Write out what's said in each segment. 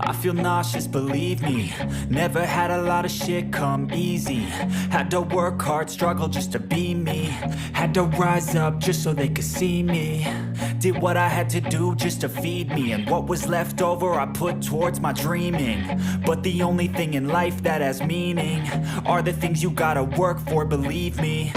I feel nauseous, believe me. Never had a lot of shit come easy. Had to work hard, struggle just to be me. Had to rise up just so they could see me. Did what I had to do just to feed me. And what was left over I put towards my dreaming. But the only thing in life that has meaning are the things you gotta work for, believe me.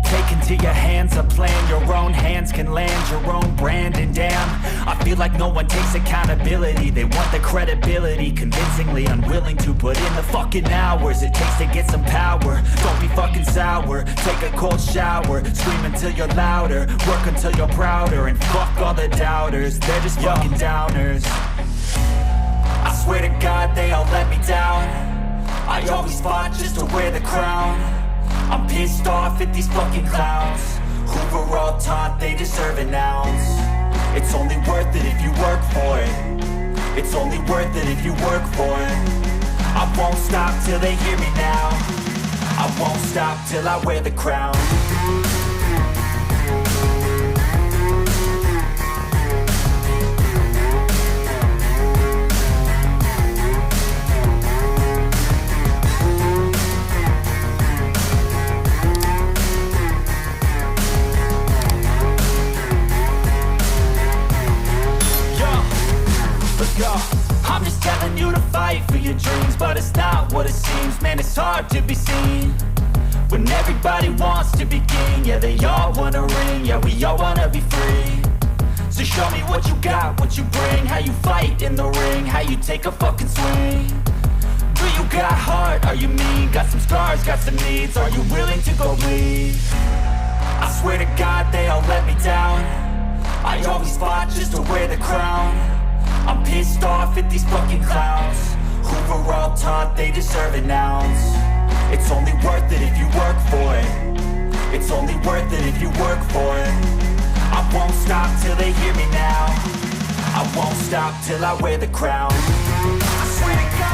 Take into your hands a plan. Your own hands can land your own brand. And damn, I feel like no one takes accountability. They want the credibility, convincingly unwilling to put in the fucking hours it takes to get some power. Don't be fucking sour, take a cold shower. Scream until you're louder, work until you're prouder. And fuck all the doubters, they're just fucking downers. I swear to God they all let me down. I always fought just to wear the crown. I'm pissed off at these fucking clowns who were all taught they deserve an ounce. It's only worth it if you work for it. It's only worth it if you work for it. I won't stop till they hear me now. I won't stop till I wear the crown. I'm just telling you to fight for your dreams, but it's not what it seems. Man, it's hard to be seen when everybody wants to be king. Yeah, they all wanna ring, yeah, we all wanna be free. So show me what you got, what you bring, how you fight in the ring, how you take a fucking swing. Do you got heart, are you mean? Got some scars, got some needs, are you willing to go bleed? I swear to God they all let me down. I always fought just to wear the crown. I'm pissed off at these fucking clowns who were all taught they deserve an ounce. It's only worth it if you work for it. It's only worth it if you work for it. I won't stop till they hear me now. I won't stop till I wear the crown. I swear to God